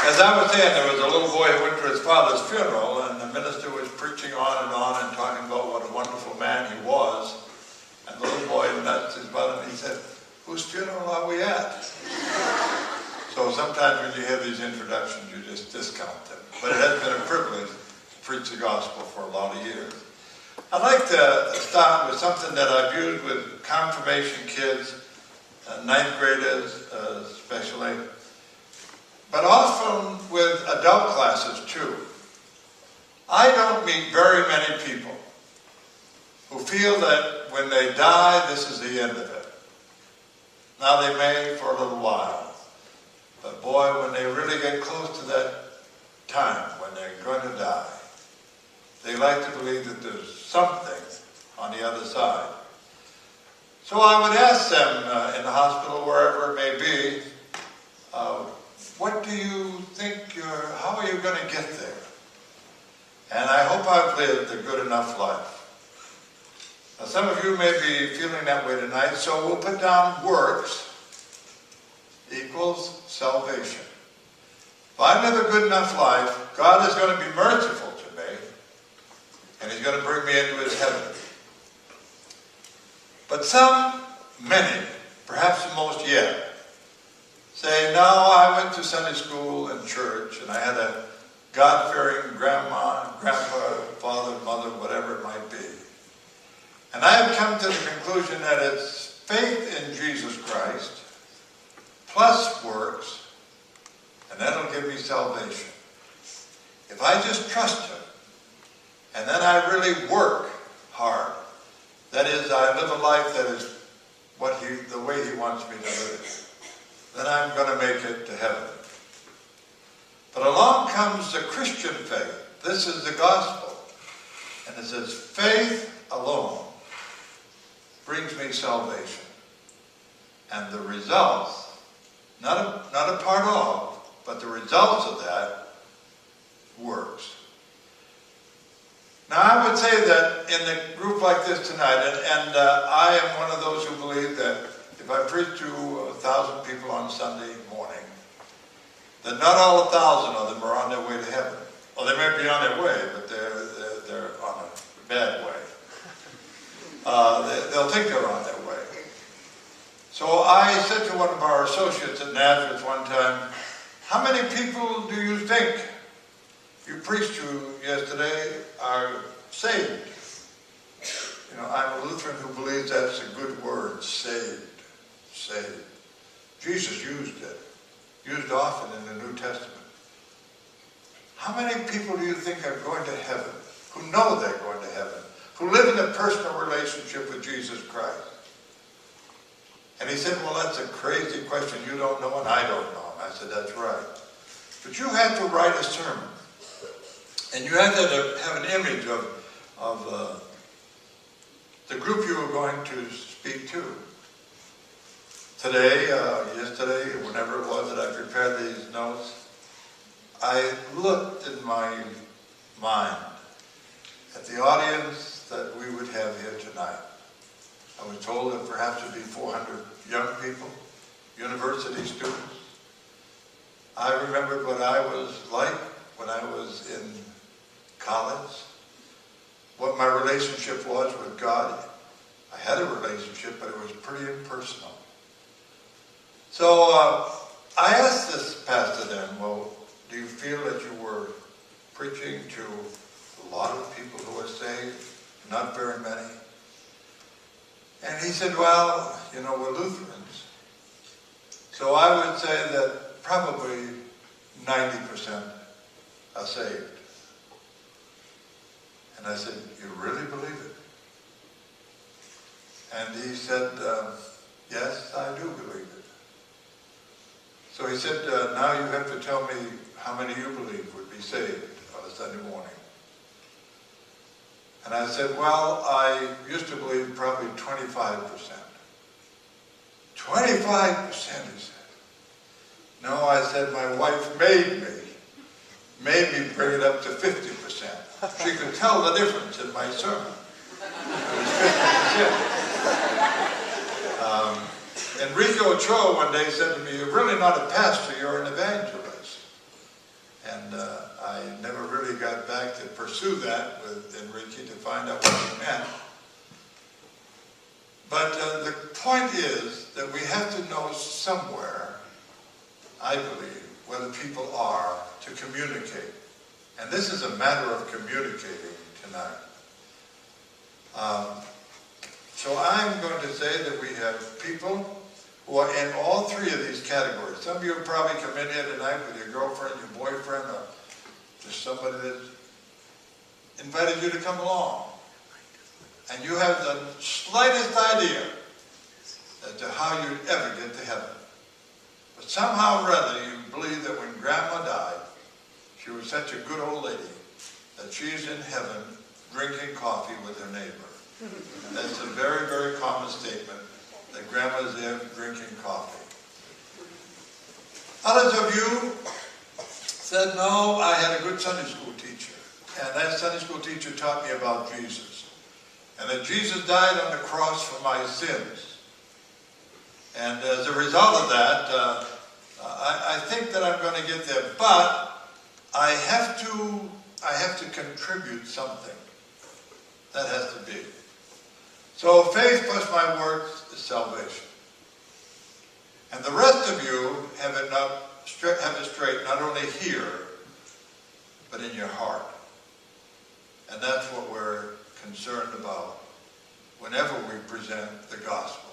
As I was saying, there was a little boy who went to his father's funeral, and the minister was preaching on and talking about what a wonderful man he was. And the little boy nudged his mother and he said, "Whose funeral are we at?" So sometimes when you hear these introductions, you just discount them. But it has been a privilege to preach the gospel for a lot of years. I'd like to start with something that I've used with confirmation kids, ninth graders especially, but often with adult classes too. I don't meet very many people who feel that when they die, this is the end of it. Now they may for a little while, but boy, when they really get close to that time when they're going to die, they like to believe that there's something on the other side. So I would ask them in the hospital, wherever it may be, what do you think how are you going to get there? And I hope I've lived a good enough life. Now, some of you may be feeling that way tonight, so we'll put down works equals salvation. If I live a good enough life, God is going to be merciful to me, and He's going to bring me into His heaven. But some, many, perhaps the most yet, say, "No, I went to Sunday school and church, and I had a God-fearing grandma, grandpa, father, mother, whatever it might be. And I have come to the conclusion that it's faith in Jesus Christ plus works, and that'll give me salvation. If I just trust Him, and then I really work hard, that is, I live a life that is the way He wants me to live, then I'm going to make it to heaven." But along comes the Christian faith. This is the gospel. And it says, faith alone brings me salvation. And the results, not a part of, but the results of that, works. Now I would say that in a group like this tonight, and I am one of those who believe that if I preach to 1,000 people on Sunday morning, that not all 1,000 of them are on their way to heaven. Well, they may be on their way, but they're on a bad way. They'll think they're on their way. So I said to one of our associates at Nazareth one time, "How many people do you think you preached to yesterday are saved?" You know, I'm a Lutheran who believes that's a good word, saved. Saved. Jesus used it. Used often in the New Testament. How many people do you think are going to heaven, who know they're going to heaven, who live in a personal relationship with Jesus Christ? And he said, "Well, that's a crazy question. You don't know and I don't know." And I said, "That's right. But you had to write a sermon. And you had to have an image of the group you were going to speak to. Today, yesterday, whenever it was that I prepared these notes, I looked in my mind at the audience that we would have here tonight. I was told that perhaps it would be 400 young people, university students. I remembered what I was like when I was in college, what my relationship was with God. I had a relationship, but it was pretty impersonal. So I asked this pastor then, "Well, do you feel that you were preaching to a lot of people who are saved, not very many?" And he said, "Well, you know, we're Lutherans. So I would say that probably 90% are saved." And I said, "You really believe it?" And he said, "Yes, I do believe it." So he said, "Now you have to tell me how many you believe would be saved on a Sunday morning." And I said, "Well, I used to believe probably 25%. 25%, he said. "No," I said, "my wife made me bring it up to 50%. She could tell the difference in my sermon. It was 50%. Enrique Ochoa one day said to me, "You're really not a pastor, you're an evangelist." And I never really got back to pursue that with Enrique to find out what he meant. But the point is that we have to know somewhere, I believe, where the people are to communicate. And this is a matter of communicating tonight. So I'm going to say that we have people who are in all three of these categories. Some of you have probably come in here tonight with your girlfriend, your boyfriend, or just somebody that invited you to come along. And you have the slightest idea as to how you'd ever get to heaven. But somehow or other you believe that when Grandma died, she was such a good old lady that she's in heaven drinking coffee with her neighbor. And that's a very, very common statement, that Grandma's there drinking coffee. Others of you said, no, I had a good Sunday school teacher. And that Sunday school teacher taught me about Jesus. And that Jesus died on the cross for my sins. And as a result of that, I think that I'm going to get there. But I have to contribute something. That has to be. So faith plus my works is salvation. And the rest of you have it straight, not only here, but in your heart. And that's what we're concerned about whenever we present the gospel.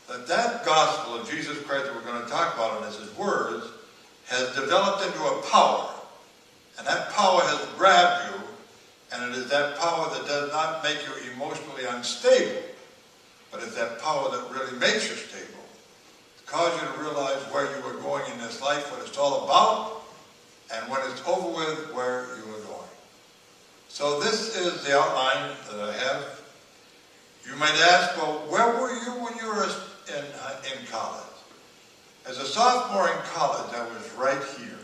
That gospel of Jesus Christ that we're going to talk about, and as his words, has developed into a power. And that power has grabbed you, and it is that power that does not make you emotionally unstable, but it's that power that really makes you stable, to cause you to realize where you are going in this life, what it's all about, and when it's over with, where you are going. So this is the outline that I have. You might ask, well, where were you when you were in college? As a sophomore in college, I was right here.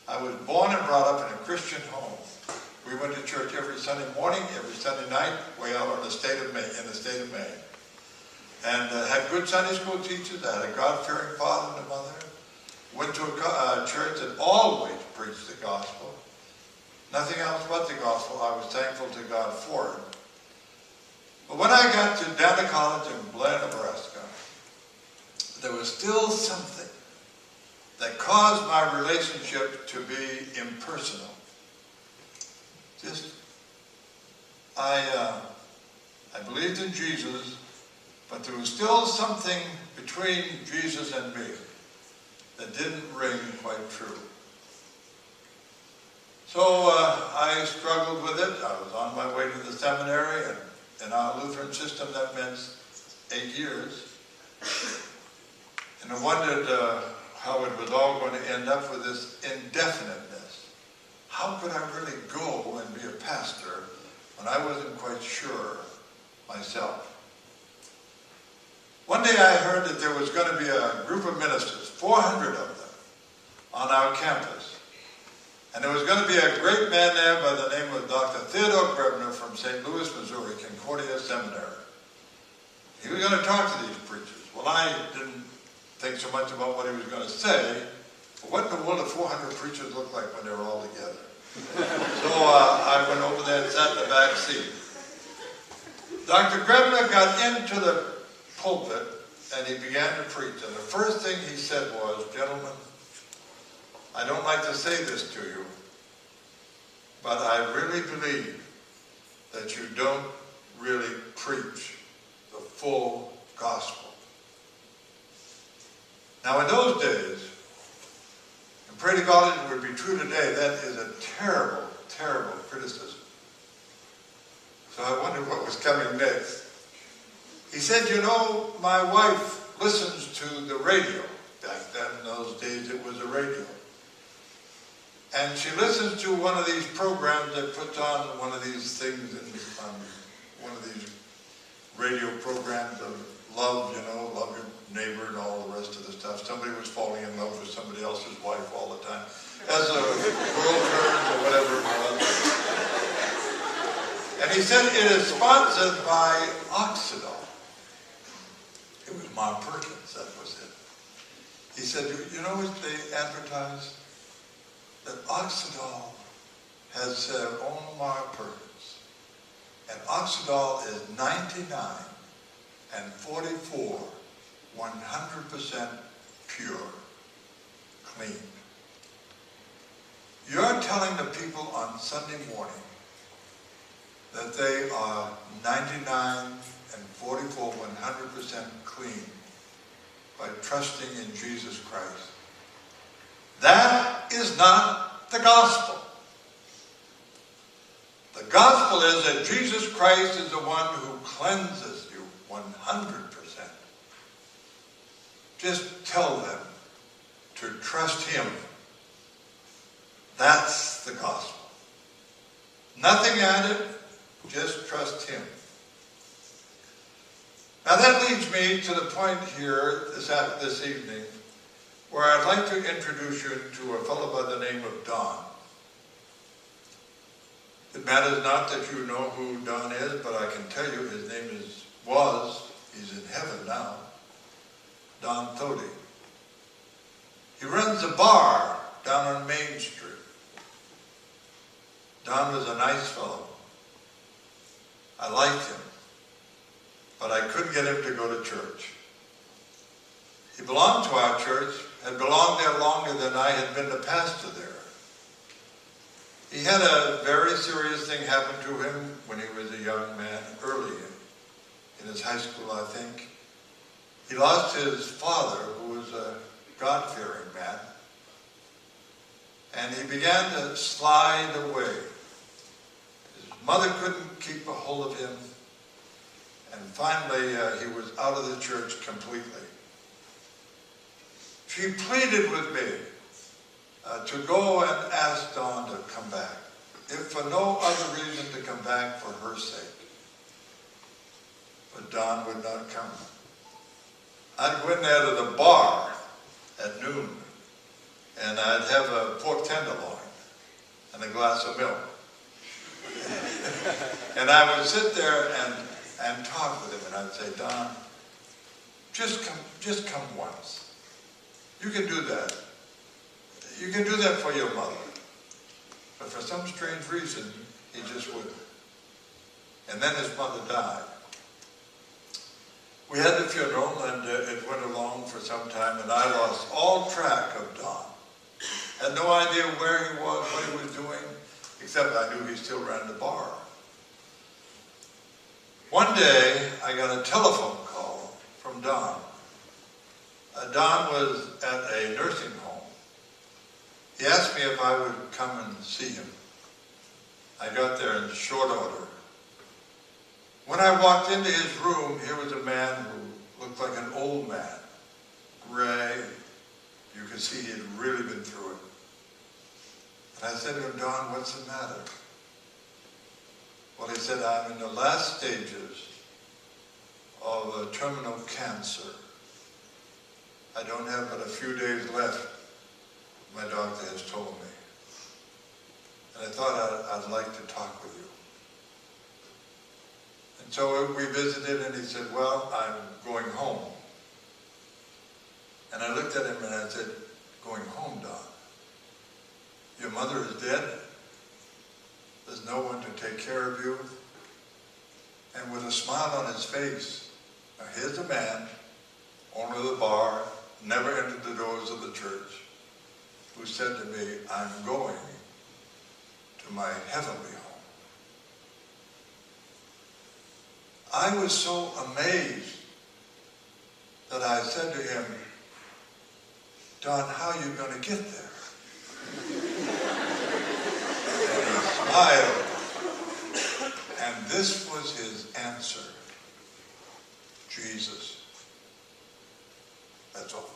I was born and brought up in a Christian home. We went to church every Sunday morning, every Sunday night, way out in the state of Maine. And had good Sunday school teachers. I had a God-fearing father and a mother. Went to a church that always preached the gospel. Nothing else but the gospel. I was thankful to God for it. But when I got down to college in Blair, Nebraska, there was still something that caused my relationship to be impersonal. I believed in Jesus, but there was still something between Jesus and me that didn't ring quite true. So I struggled with it. I was on my way to the seminary, and in our Lutheran system that meant 8 years. And I wondered how it was all going to end up with this indefiniteness. How could I really go and be a pastor when I wasn't quite sure myself? One day I heard that there was going to be a group of ministers, 400 of them, on our campus. And there was going to be a great man there by the name of Dr. Theodore Grebner from St. Louis, Missouri, Concordia Seminary. He was going to talk to these preachers. Well, I didn't think so much about what he was going to say, but what in the world do 400 preachers look like when they were all together? So I went over there and sat in the back seat. Dr. Grebner got into the pulpit and he began to preach. And the first thing he said was, gentlemen, I don't like to say this to you, but I really believe that you don't really preach the full gospel. Now in those days, and pray to God it would be true today, that is a terrible, terrible criticism. So I wondered what was coming next. He said, you know, my wife listens to the radio. Back then, in those days, it was a radio. And she listens to one of these programs that puts on one of these things, one of these radio programs of love, you know, love your neighbor and all the rest of the stuff. Somebody was falling in love with somebody else's wife all the time. As a world turns or whatever it was. And he said it is sponsored by Oxidol. It was Mom Perkins, that was it. He said, you know what they advertise? that Oxidol has their own markers. And Oxidol is 99 and 44, 100% pure, clean. You're telling the people on Sunday morning that they are 99 and 44, 100% clean by trusting in Jesus Christ. That is not the gospel. The gospel is that Jesus Christ is the one who cleanses you 100%. Just tell them to trust him. That's the gospel. Nothing added, just trust him. Now that leads me to the point here this evening where I'd like to introduce you to a fellow by the name of Don. It matters not that you know who Don is, but I can tell you his name he's in heaven now, Don Thody. He runs a bar down on Main Street. Don was a nice fellow. I liked him, but I couldn't get him to go to church. He belonged to our church, had belonged there longer than I had been the pastor there. He had a very serious thing happen to him when he was a young man, early in his high school, I think. He lost his father, who was a God-fearing man, and he began to slide away. His mother couldn't keep a hold of him, and finally he was out of the church completely. She pleaded with me to go and ask Don to come back, if for no other reason to come back for her sake. But Don would not come. I'd go in there to the bar at noon, and I'd have a pork tenderloin and a glass of milk. And I would sit there and talk with him, and I'd say, Don, just come once. You can do that. You can do that for your mother. But for some strange reason, he just wouldn't. And then his mother died. We had the funeral, and it went along for some time, and I lost all track of Don. Had no idea where he was, what he was doing, except I knew he still ran the bar. One day, I got a telephone call from Don. Don was at a nursing home. He asked me if I would come and see him. I got there in short order. When I walked into his room, here was a man who looked like an old man, gray. You could see he had really been through it. And I said to him, Don, what's the matter? Well, he said, I'm in the last stages of a terminal cancer. I don't have but a few days left, my doctor has told me. And I thought I'd like to talk with you. And so we visited, and he said, well, I'm going home. And I looked at him and I said, going home, Don? Your mother is dead? There's no one to take care of you? And with a smile on his face, now here's a man, owner of the bar, never entered the doors of the church, who said to me, I'm going to my heavenly home. I was so amazed that I said to him, Don, how are you going to get there? And he smiled. And this was his answer. Jesus. That's all.